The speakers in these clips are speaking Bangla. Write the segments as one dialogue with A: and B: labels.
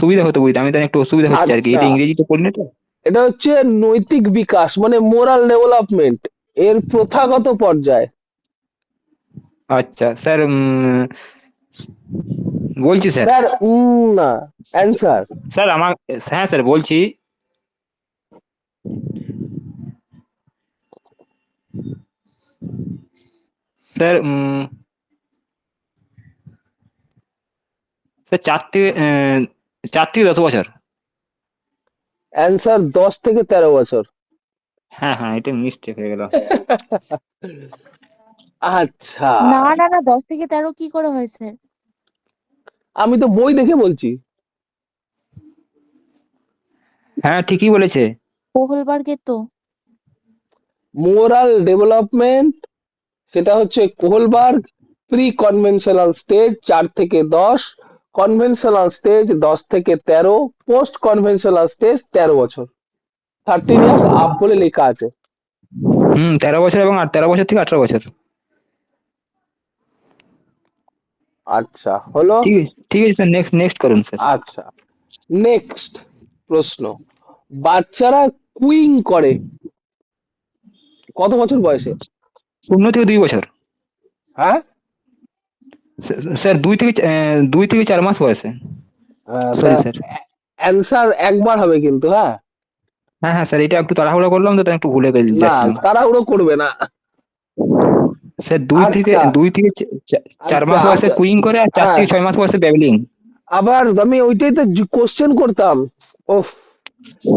A: সুবিধা হতো বুঝতে, আমি তাই একটু অসুবিধা হচ্ছে আর কি,
B: আচ্ছা,
A: এটা ইংরেজিতে পড়ি না তো।
B: এটা হচ্ছে নৈতিক বিকাশ মানে মোরাল ডেভেলপমেন্ট এর প্রথাগত পর্যায়।
A: আচ্ছা স্যার, বলছি স্যার।
B: স্যার না, অ্যান্সার।
A: স্যার আমার, হ্যাঁ স্যার বলছি। স্যার স্যার 4 থেকে 10 বছর।
B: অ্যান্সার 10 থেকে 13 বছর।
A: হ্যাঁ হ্যাঁ, এটা মিস্টেক হয়ে গেল।
B: আচ্ছা,
C: না না না, 10 থেকে 13 কি করে হয়েছে?
B: আমি তো বই দেখে বলছি।
A: হ্যাঁ ঠিকই বলেছে।
C: কোহলবার্গের তো।
B: মোরাল ডেভেলপমেন্ট সেটা হচ্ছে কোহলবার্গ। প্রি কনভেনশনাল স্টেজ 4 থেকে 10, কনভেনশনাল স্টেজ 10 থেকে 13, পোস্ট কনভেনশনাল স্টেজ 13 বছর, 13 ইয়ার্স আপ বলে লেখা আছে।
A: 13 বছর এবং 13 বছর থেকে 18 বছর।
B: আচ্ছা হলো।
A: ঠিক আছে ঠিক আছে স্যার, নেক্সট নেক্সট করুন স্যার।
B: আচ্ছা, নেক্সট প্রশ্ন। বাচ্চারা কুইং করে কত বছর বয়সে?
A: 0 থেকে 2 বছর।
B: হ্যাঁ,
A: স্যার 2 থেকে 4 মাস বয়সে।
B: তা
A: সরি স্যার।
B: অ্যান্সার একবার হবে কিন্তু, হ্যাঁ।
A: হ্যাঁ হ্যাঁ স্যার, এটা একটু তাড়াহুড়ো করলাম তো, তাই একটু ভুলে
B: না,
A: যাচ্ছিলাম।
B: তাড়াহুড়ো করবে না।
A: স্যার দুই থেকে
B: আচ্ছা,
A: দুই থেকে চার
B: আচ্ছা,
A: মাস বয়সে
B: আচ্ছা,
A: কুইং করে, আর চার
B: হ্যাঁ,
A: থেকে 6 মাস বয়সে ব্যাবলিং।
B: আবার আমি ওইটাই তো কোশ্চেন করতাম। ওফ,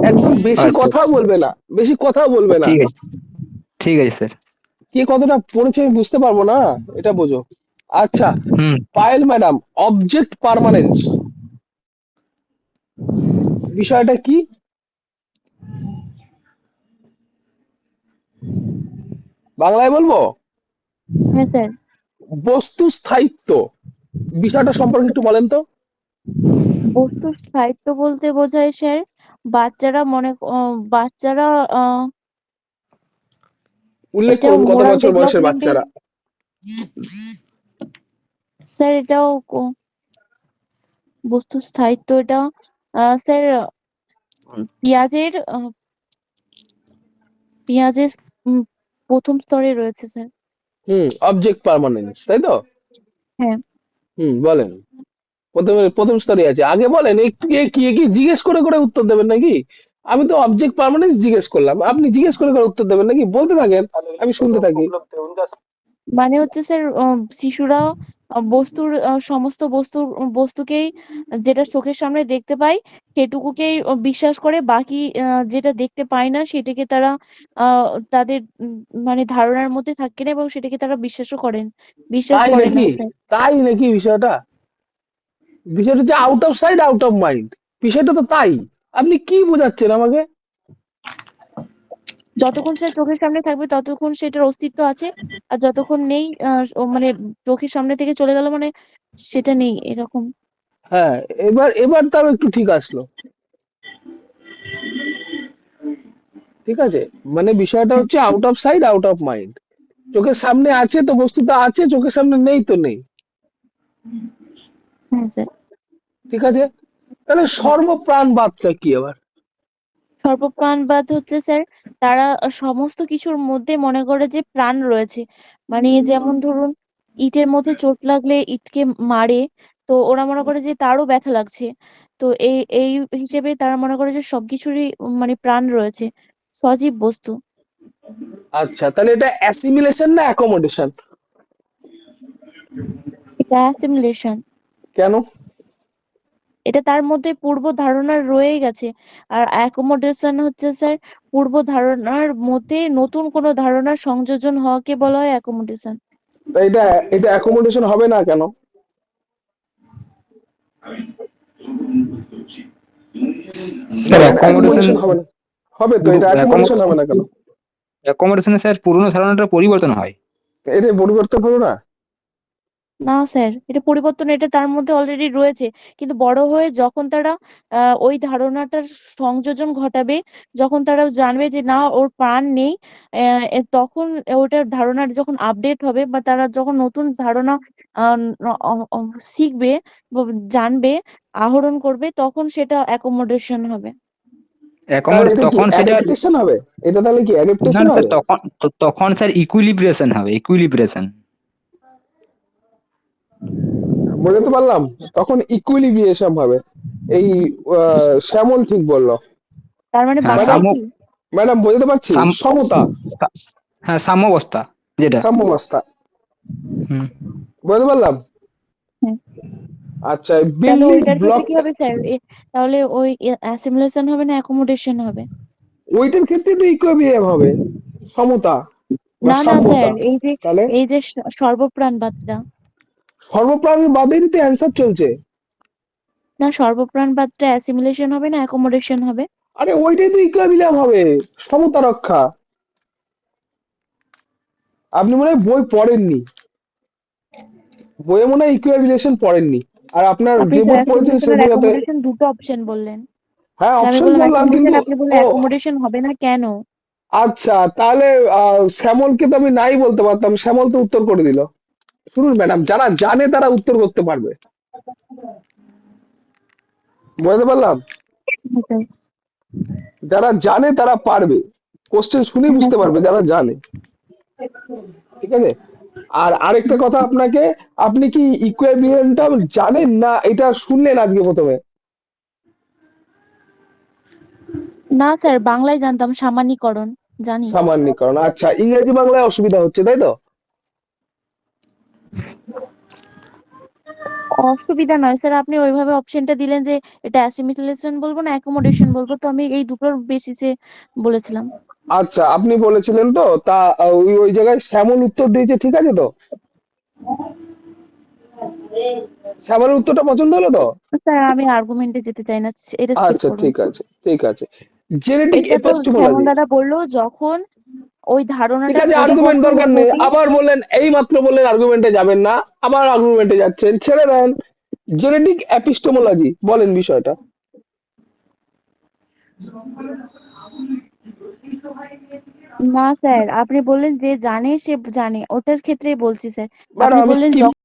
B: একদম বেশি
A: আচ্ছা
B: কথা বলবে না, বেশি কথা বলবে না।
A: ঠিক আছে, ঠিক আছে স্যার।
B: কে কতটা পড়েছে আমি বুঝতে পারবো না, এটা বোঝো। আচ্ছা,
A: হুম।
B: পায়েল ম্যাডাম, অবজেক্ট পার্মানেন্স বিষয়টা কি? বাংলায় বলবো?
C: হ্যাঁ স্যার।
B: বস্তু স্থায়িত্ব বিষয়টা সম্পর্কে একটু বলেন তো।
C: বস্তুর স্থায়িত্ব বলতে বোঝায় স্যার, বাচ্চারা বাচ্চারা
B: উল্লেখ
C: এটাও
B: করুন কত
C: মোরাল
B: বছর বয়সের
C: ডেভেলপমেন্টের।
B: বাচ্চারা।
C: স্যার এটাও বস্তুর স্থায়িত্ব এটা স্যার পেঁয়াজের পেঁয়াজের উম, প্রথম স্তরে রয়েছে স্যার।
B: অবজেক্ট পার্মানেন্স, তাই তো?
C: হ্যাঁ।
B: বলেন। প্রথমে প্রথম স্তরে আছে, আগে বলেন একটু, কি জিজ্ঞেস করে করে উত্তর দেবেন নাকি? আমি তো অবজেক্ট পার্মানেন্স জিজ্ঞেস করলাম, আপনি জিজ্ঞেস করে করে উত্তর দেবেন নাকি? বলতে থাকেন, আমি শুনতে থাকি।
C: মানে হচ্ছে স্যার শিশুরা বস্তুর সমস্ত বস্তুকেই যেটা চোখের সামনে দেখতে পায় সেটুকুকেই বিশ্বাস করে, বাকি যেটা দেখতে পায় না সেটাকে তারা আহ, তাদের মানে ধারণার মধ্যে থাকে না, এবং সেটাকে তারা বিশ্বাস
B: তাই
C: করে না
B: নাকি?
C: স্যার।
B: তাই নাকি বিষয়টা? বিষয়টা হচ্ছে out of side out of mind. বিষয়টা তো তাই। আপনি কি বোঝাচ্ছেন আমাকে?
C: যতক্ষণ স্যার চোখের সামনে থাকবে ততক্ষণ সেটার অস্তিত্ব আছে, আর যতক্ষণ নেই মানে চোখের সামনে থেকে চলে গেল মানে সেটা নেই এরকম।
B: হ্যাঁ, এবার এবার তাও একটু ঠিক আসলো। ঠিক আছে, মানে বিষয়টা
C: হ্যাঁ।
B: হচ্ছে out of side out of mind. চোখের সামনে আছে তো বস্তুটা আছে, চোখের সামনে নেই তো নেই।
C: হ্যাঁ স্যার।
B: ঠিক আছে, তাহলে সর্বপ্রাণবাদটা কি আবার?
C: সর্বপ্রাণবাদ হচ্ছে স্যার, তারা সমস্ত কিছুর মধ্যে মনে করে যে প্রাণ রয়েছে। মানে যেমন ধরুন, ইটের মধ্যে চোট লাগলে ইটকে মারে, তো ওরা মনে করে যে তারও ব্যথা লাগছে। তো এই এই হিসেবে তারা মনে করে যে সবকিছুরই মানে প্রাণ রয়েছে, সজীব বস্তু।
B: আচ্ছা, তাহলে এটা অ্যাসিমিলেশন না অ্যাকোমোডেশন?
C: এটা অ্যাসিমিলেশন।
B: কেন?
C: এটা তার মধ্যে পূর্ব ধারণা রয়ে গেছে। আর অ্যাকোমোডেশন হচ্ছে স্যার পূর্ব ধারণার মধ্যে নতুন কোনো ধারণার সংযোজন হওয়াকে বলা হয় অ্যাকোমোডেশন।
B: তা এটা এটা অ্যাকোমোডেশন হবে না কেন?
A: স্যার
B: বলেন
A: অ্যাকোমোডেশন,
B: অ্যাকোমোডেশন হবে না। হবে তো, এটা অ্যাকোমোডেশন হবে না কেন?
A: অ্যাকোমোডেশনে স্যার পুরনো ধারণাটা পরিবর্তন হয়।
B: এটা পরিবর্তন হলো না?
C: না স্যার, এটা পরিবর্তন, এটা তার মধ্যে অলরেডি রয়েছে, কিন্তু বড় হয়ে যখন তারা ওই ধারণাটার সংযোজন ঘটাবে, যখন তারা জানবে যে না ওর প্রাণ নেই, তখন ওটার ধারণার যখন আপডেট হবে বা তারা যখন নতুন ধারণা আহ, শিখবে বা জানবে, আহরণ করবে, তখন সেটা অ্যাকোমোডেশন হবে।
B: তাহলে এটা কি
A: তখন সেটা,
B: অ্যাডাপ্টেশন হবে? এটা তাহলে কি
A: না
B: অ্যাডাপ্টেশন
A: না স্যার,
B: হবে?
A: তখন স্যার ইকুইলিব্রেশন হবে, ইকুইলিব্রেশন।
B: বুঝতে পারলাম। তখন ইকুইলিব্রিয়েশন হবে। এই শ্যামল ঠিক বললো।
C: তার মানে
A: হ্যাঁ
C: বাংলায় কি?
B: ম্যাডাম বুঝতে পারছি,
A: সাম
B: সমতা,
A: সা- হ্যাঁ সাম্যাবস্থা যেটা।
B: সাম্যাবস্থা।
A: হুম।
B: বুঝতে পারলাম।
C: হ্যাঁ।
B: আচ্ছা,
C: তাহলে
B: বিল্ডিং
C: ওইটার ক্ষেত্রে
B: ব্লক,
C: কি হবে স্যার? তাহলে ওই অ্যাসিমিলেশন হবে না অ্যাকোমোডেশন হবে?
B: ওইটার ক্ষেত্রে তো ইকুইলিব্রিয়াম হবে, সমতা বা
C: না না স্যার,
B: সাম্যতা। তাহলে
C: এই যে সর্বপ্রাণবাদটা,
B: সর্বপ্রাণীবাদেরই তো অ্যান্সার চলছে।
C: না সর্বপ্রাণবাদটা অ্যাসিমিলেশন হবে না অ্যাকোমোডেশন হবে?
B: আরে ওইটাই তো ইকুইলিব্রিয়াম হবে, সমতা রক্ষা। আপনি মনে হয় বই পড়েননি, বইয়ে মনে হয় ইকুইলিব্রিয়েশন পড়েননি। আর আপনার
C: আপনি
B: যে
C: তো
B: বই পড়েছেন
C: অ্যাসিমিলেশন আর
B: সেগুলোতে,
C: অ্যাকোমোডেশন দুটো অপশন বললেন।
B: হ্যাঁ
C: তো আমি
B: অপশন
C: বললাম
B: বললাম
C: অ্যাকোমোডেশন,
B: কিন্তু,
C: আপনি বললেন
B: ও
C: অ্যাকোমোডেশন হবে না কেন?
B: আচ্ছা, তাহলে শ্যামলকে তো আমি নাই বলতে পারতাম, শ্যামল তো উত্তর করে দিল। শুনুন ম্যাডাম, যারা জানে তারা উত্তর করতে পারবে। বুঝতে পারলাম।
C: ওটাই।
B: যারা জানে তারা পারবে, কোশ্চেন শুনেই
C: হ্যাঁ
B: বুঝতে
C: স্যার।
B: পারবে যারা জানে। ঠিক আছে। আর আরেকটা কথা আপনাকে, আপনি কি ইকুইলিব্রিয়ামটা জানেন না এটা শুনলেন আজকে প্রথমে?
C: না স্যার, বাংলায় জানতাম, সামান্যীকরণ জানি।
B: সামান্যীকরণ, আচ্ছা, ইংরেজি বাংলায় অসুবিধা হচ্ছে তাই তো?
C: অসুবিধা নয় স্যার, আপনি ওইভাবে অপশনটা দিলেন যে এটা অ্যাসিমিলেশন বলবো না অ্যাকোমোডেশন বলবো, তো আমি এই দুটোর বেসিসে বলেছিলাম।
B: আচ্ছা, আপনি বলেছিলেন তো, তা ওই ওই জায়গায় শ্যামল উত্তর দিয়েছে, ঠিক আছে তো? শ্যামলের উত্তরটা পছন্দ হলো তো?
C: স্যার আমি আর্গুমেন্টে যেতে চাই না, এটা স্কিপ
B: আচ্ছা,
C: করুন।
B: ঠিক আছে, ঠিক আছে। জেনেটিক
C: এটা তো শ্যামল
B: এপিস্টেমোলজি,
C: দাদা বললো যখন ওই
B: ঠিক
C: ধারণাটা
B: আছে, আর্গুমেন্ট
C: পরিপক্ক
B: দরকার
C: হয়ে
B: নেই।
C: যাবে।
B: আবার বললেন, এই মাত্র বললেন আর্গুমেন্টে যাবেন না, আবার আর্গুমেন্টে যাচ্ছেন, ছেড়ে দেন। জেনেটিক এপিস্টেমোলজি বলেন বিষয়টা।
C: না স্যার, আপনি বললেন যে জানে সে জানে, ওটার ক্ষেত্রেই বলছি স্যার। আপনি
B: ম্যাডাম আমি
C: বললেন
B: স্কিপ